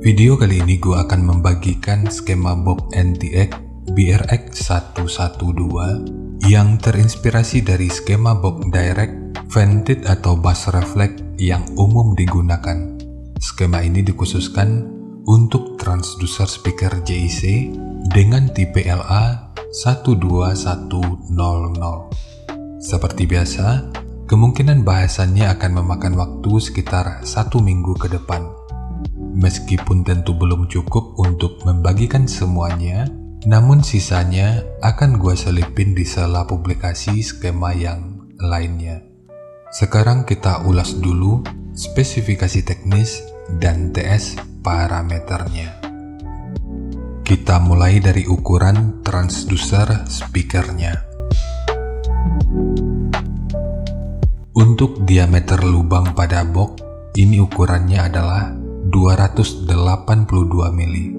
Video kali ini gue akan membagikan skema box NTX BRX112 yang terinspirasi dari skema box direct, vented atau bass reflect yang umum digunakan. Skema ini dikhususkan untuk transducer speaker JIC dengan tipe LA12100. Seperti biasa, kemungkinan bahasannya akan memakan waktu sekitar 1 minggu ke depan. Meskipun tentu belum cukup untuk membagikan semuanya, namun sisanya akan gue selipin di sela publikasi skema yang lainnya. Sekarang kita ulas dulu spesifikasi teknis dan TS parameternya. Kita mulai dari ukuran transducer speakernya. Untuk diameter lubang pada box, ini ukurannya adalah 282 mili.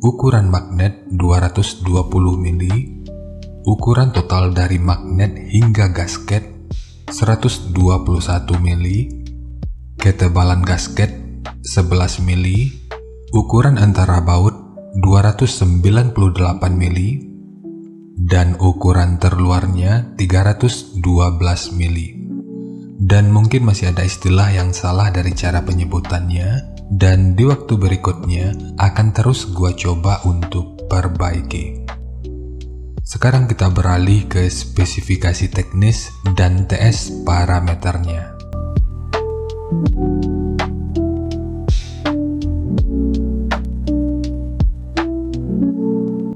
Ukuran magnet 220 mili. Ukuran total dari magnet hingga gasket 121 mili. Ketebalan gasket 11 mili. Ukuran antara baut 298 mili. Dan ukuran terluarnya 312 mili. Dan mungkin masih ada istilah yang salah dari cara penyebutannya, dan di waktu berikutnya akan terus gua coba untuk perbaiki. Sekarang kita beralih ke spesifikasi teknis dan TS parameternya.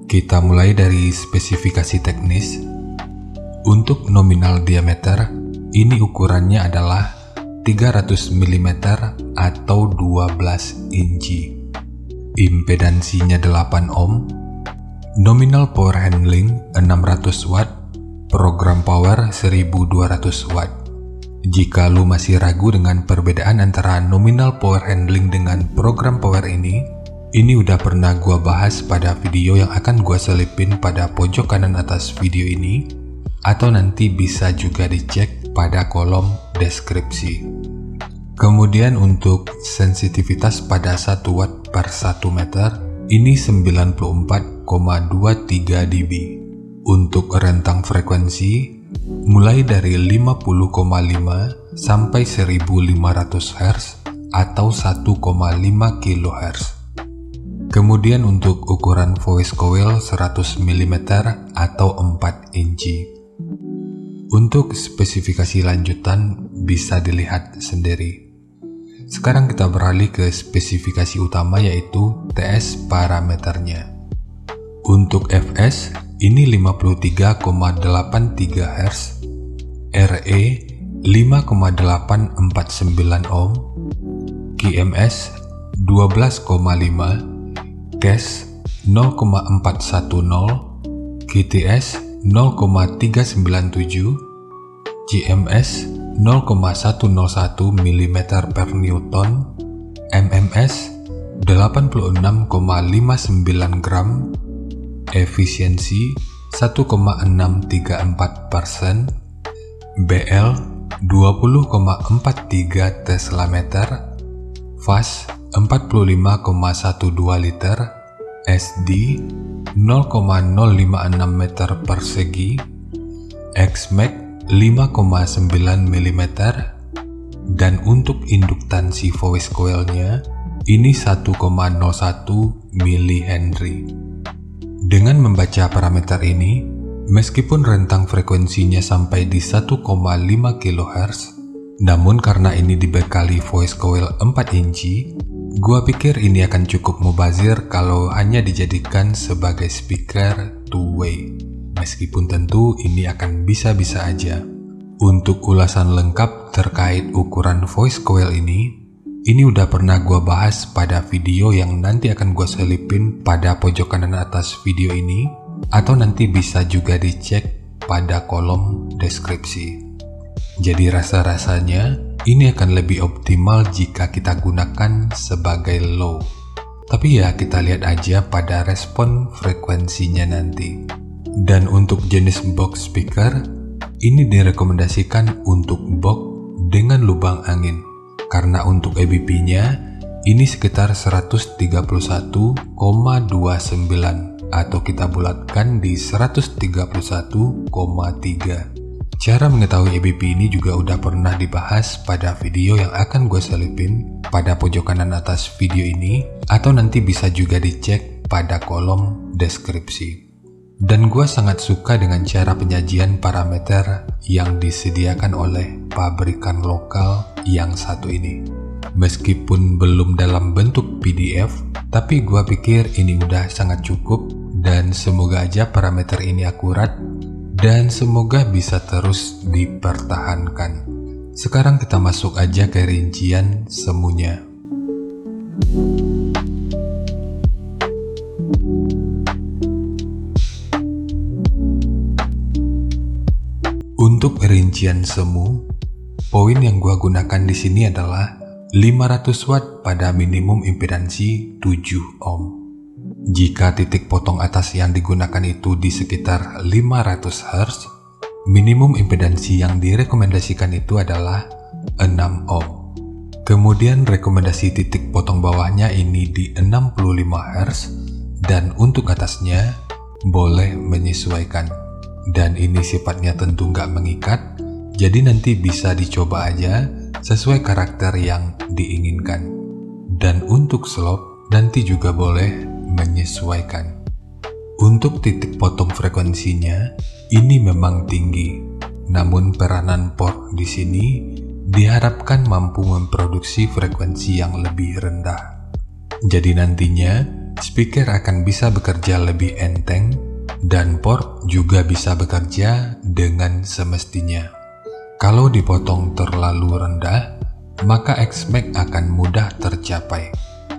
Kita mulai dari spesifikasi teknis. Untuk nominal diameter, ini ukurannya adalah 300 mm atau 12 inci. Impedansinya 8 ohm. Nominal power handling 600 watt. Program power 1200 watt. Jika lu masih ragu dengan perbedaan antara nominal power handling dengan program power ini udah pernah gua bahas pada video yang akan gua selipin pada pojok kanan atas video ini, atau nanti bisa juga dicek pada kolom deskripsi. Kemudian untuk sensitivitas pada 1 watt per 1 meter, ini 94,23 dB. Untuk rentang frekuensi, mulai dari 50,5 sampai 1500 Hz atau 1,5 kHz. Kemudian untuk ukuran voice coil 100 mm atau 4 inci. Untuk spesifikasi lanjutan bisa dilihat sendiri. Sekarang kita beralih ke spesifikasi utama, yaitu TS parameternya. Untuk Fs ini 53,83 Hz, RE 5,849 ohm, QMS 12,5, CAS 0,410, QTS 0,397, GMS 0,101 mm per Newton, MMS 86,59 gram, efisiensi 1,634%, BL 20,43 Tesla meter, fast 45,12 liter, SD 0,056 meter persegi, XMAX 5,9 mm, dan untuk induktansi voice coilnya ini 1,01 mH. Dengan membaca parameter ini, meskipun rentang frekuensinya sampai di 1,5 kHz, namun karena ini dibekali voice coil 4 inci, gua pikir ini akan cukup mubazir kalau hanya dijadikan sebagai speaker two-way. Meskipun tentu ini akan bisa-bisa aja. Untuk ulasan lengkap terkait ukuran voice coil ini udah pernah gua bahas pada video yang nanti akan gua selipin pada pojok kanan atas video ini, atau nanti bisa juga dicek pada kolom deskripsi. Jadi rasa-rasanya ini akan lebih optimal jika kita gunakan sebagai low. Tapi ya kita lihat aja pada respon frekuensinya nanti. Dan untuk jenis box speaker, ini direkomendasikan untuk box dengan lubang angin, karena untuk ABP-nya ini sekitar 131,29 atau kita bulatkan di 131,3. Cara mengetahui EBP ini juga udah pernah dibahas pada video yang akan gue selipin pada pojok kanan atas video ini, atau nanti bisa juga dicek pada kolom deskripsi. Dan gue sangat suka dengan cara penyajian parameter yang disediakan oleh pabrikan lokal yang satu ini. Meskipun belum dalam bentuk PDF, tapi gue pikir ini udah sangat cukup dan semoga aja parameter ini akurat dan semoga bisa terus dipertahankan. Sekarang kita masuk aja ke rincian semuanya. Untuk rincian semu, poin yang gua gunakan di sini adalah 500 watt pada minimum impedansi 7 ohm. Jika titik potong atas yang digunakan itu di sekitar 500 Hz, minimum impedansi yang direkomendasikan itu adalah 6 ohm. Kemudian rekomendasi titik potong bawahnya ini di 65 Hz, dan untuk atasnya boleh menyesuaikan. Dan ini sifatnya tentu nggak mengikat, jadi nanti bisa dicoba aja sesuai karakter yang diinginkan. Dan untuk slope nanti juga boleh menyesuaikan. Untuk titik potong frekuensinya ini memang tinggi, namun peranan port di sini diharapkan mampu memproduksi frekuensi yang lebih rendah. Jadi nantinya speaker akan bisa bekerja lebih enteng dan port juga bisa bekerja dengan semestinya. Kalau dipotong terlalu rendah, maka Xmax akan mudah tercapai,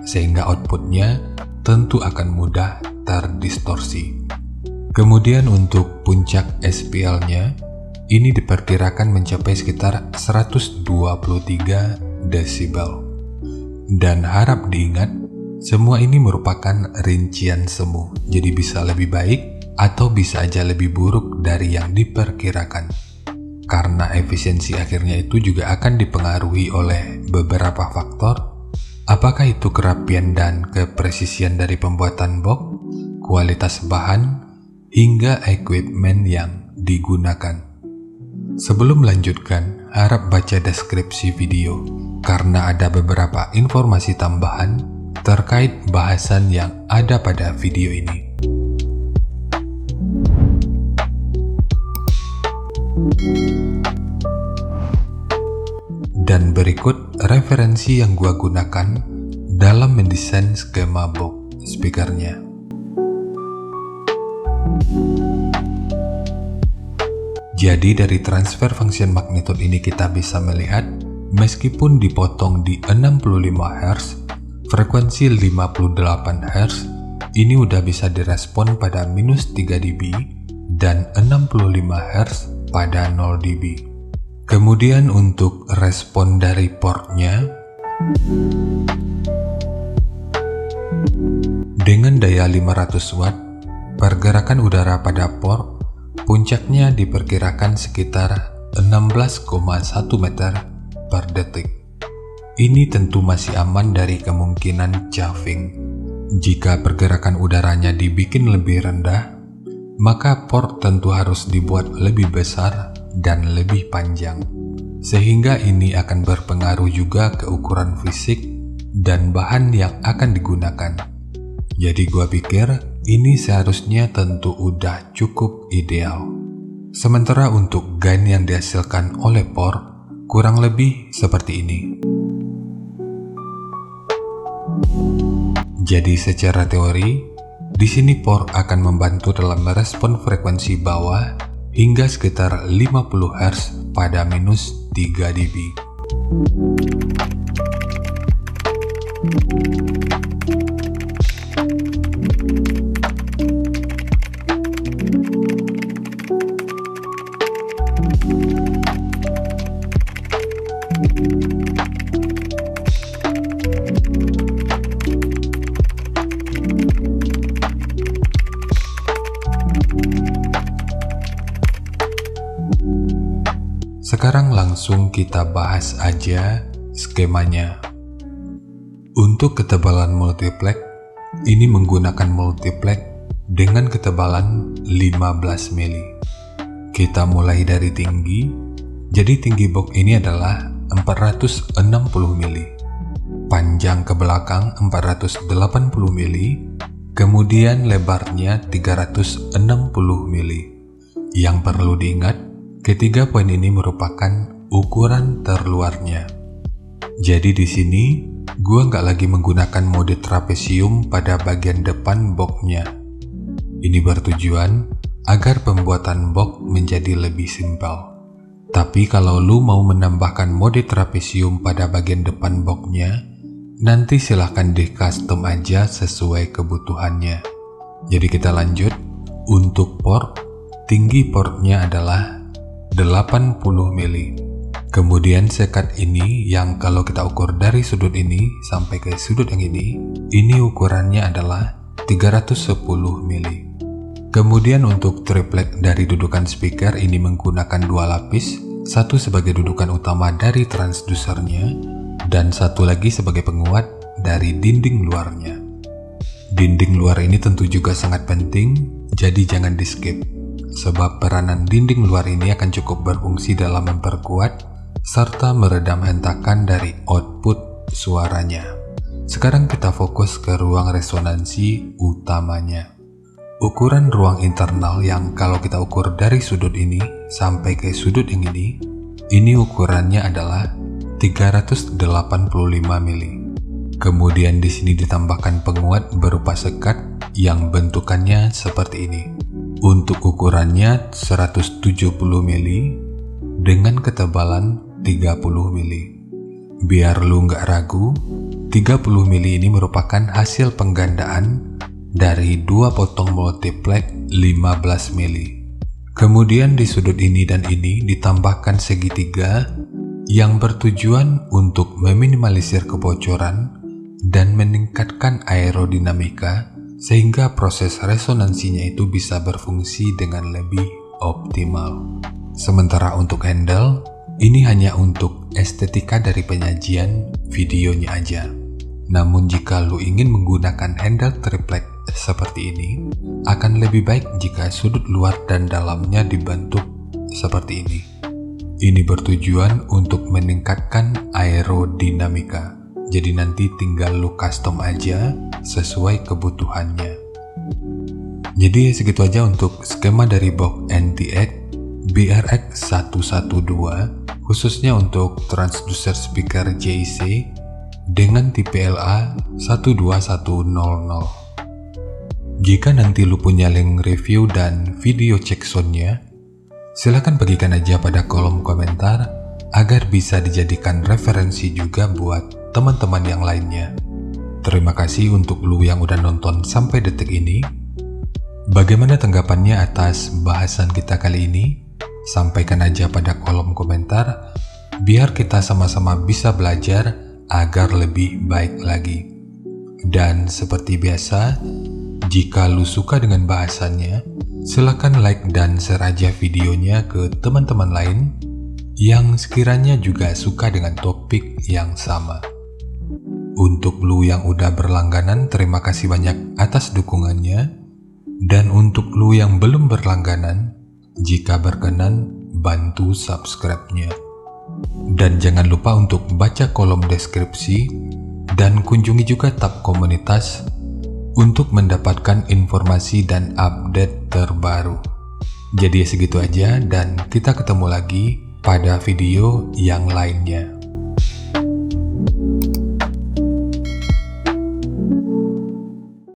sehingga outputnya tentu akan mudah terdistorsi. Kemudian untuk puncak SPL-nya, ini diperkirakan mencapai sekitar 123 desibel. Dan harap diingat, semua ini merupakan rincian semu, jadi bisa lebih baik atau bisa aja lebih buruk dari yang diperkirakan. Karena efisiensi akhirnya itu juga akan dipengaruhi oleh beberapa faktor, apakah itu kerapian dan kepresisian dari pembuatan box, kualitas bahan, hingga equipment yang digunakan. Sebelum melanjutkan, harap baca deskripsi video, karena ada beberapa informasi tambahan terkait bahasan yang ada pada video ini. Dan berikut referensi yang gua gunakan dalam mendesain skema box speakernya. Jadi dari transfer function magnitude ini kita bisa melihat, meskipun dipotong di 65 Hz, frekuensi 58 Hz ini udah bisa direspon pada minus 3 dB dan 65 Hz pada 0 dB. Kemudian untuk respon dari portnya, dengan daya 500 watt, pergerakan udara pada port puncaknya diperkirakan sekitar 16,1 meter per detik. Ini tentu masih aman dari kemungkinan chuffing. Jika pergerakan udaranya dibikin lebih rendah, maka port tentu harus dibuat lebih besar dan lebih panjang, sehingga ini akan berpengaruh juga ke ukuran fisik dan bahan yang akan digunakan. Jadi gua pikir ini seharusnya tentu udah cukup ideal. Sementara untuk gain yang dihasilkan oleh port kurang lebih seperti ini. Jadi secara teori, di sini port akan membantu dalam merespon frekuensi bawah hingga sekitar 50 Hz pada minus 3 dB. Sekarang langsung kita bahas aja skemanya. Untuk ketebalan multiplex, ini menggunakan multiplex dengan ketebalan 15 mili. Kita mulai dari tinggi, jadi tinggi box ini adalah 460 mili. Panjang ke belakang 480 mili, kemudian lebarnya 360 mili. Yang perlu diingat, ketiga poin ini merupakan ukuran terluarnya. Jadi di sini, gua nggak lagi menggunakan mode trapesium pada bagian depan boxnya. Ini bertujuan agar pembuatan box menjadi lebih simpel. Tapi kalau lu mau menambahkan mode trapesium pada bagian depan boxnya, nanti silahkan di custom aja sesuai kebutuhannya. Jadi kita lanjut. Untuk port, tinggi portnya adalah 80 mili. Kemudian sekat ini yang kalau kita ukur dari sudut ini sampai ke sudut yang ini ukurannya adalah 310 mili. Kemudian untuk triplek dari dudukan speaker ini menggunakan dua lapis, satu sebagai dudukan utama dari transdusernya, dan satu lagi sebagai penguat dari dinding luarnya. Dinding luar ini tentu juga sangat penting, jadi jangan di skip, sebab peranan dinding luar ini akan cukup berfungsi dalam memperkuat serta meredam hentakan dari output suaranya. Sekarang kita fokus ke ruang resonansi utamanya. Ukuran ruang internal yang kalau kita ukur dari sudut ini sampai ke sudut yang ini ukurannya adalah 385 mili. Kemudian di sini ditambahkan penguat berupa sekat yang bentukannya seperti ini. Untuk ukurannya 170 mili dengan ketebalan 30 mili. Biar lu nggak ragu, 30 mili ini merupakan hasil penggandaan dari dua potong multiplex 15 mili. Kemudian di sudut ini dan ini ditambahkan segitiga yang bertujuan untuk meminimalisir kebocoran dan meningkatkan aerodinamika sehingga proses resonansinya itu bisa berfungsi dengan lebih optimal. Sementara untuk handle, ini hanya untuk estetika dari penyajian videonya aja. Namun jika lu ingin menggunakan handle triplek seperti ini, akan lebih baik jika sudut luar dan dalamnya dibentuk seperti ini. Ini bertujuan untuk meningkatkan aerodinamika. Jadi nanti tinggal lu custom aja sesuai kebutuhannya. Jadi segitu aja untuk skema dari box NTX BRX112 khususnya untuk transducer speaker JC dengan tipe LA 12100. Jika nanti lu punya link review dan video cek soundnya, silahkan bagikan aja pada kolom komentar agar bisa dijadikan referensi juga buat teman-teman yang lainnya. Terima kasih untuk lu yang udah nonton sampai detik ini. Bagaimana tanggapannya atas bahasan kita kali ini? Sampaikan aja pada kolom komentar, biar kita sama-sama bisa belajar agar lebih baik lagi. Dan seperti biasa, jika lu suka dengan bahasannya, silahkan like dan share aja videonya ke teman-teman lain yang sekiranya juga suka dengan topik yang sama. Untuk lu yang udah berlangganan, terima kasih banyak atas dukungannya. Dan untuk lu yang belum berlangganan, jika berkenan, bantu subscribe-nya. Dan jangan lupa untuk baca kolom deskripsi dan kunjungi juga tab komunitas untuk mendapatkan informasi dan update terbaru. Jadi segitu aja dan kita ketemu lagi pada video yang lainnya.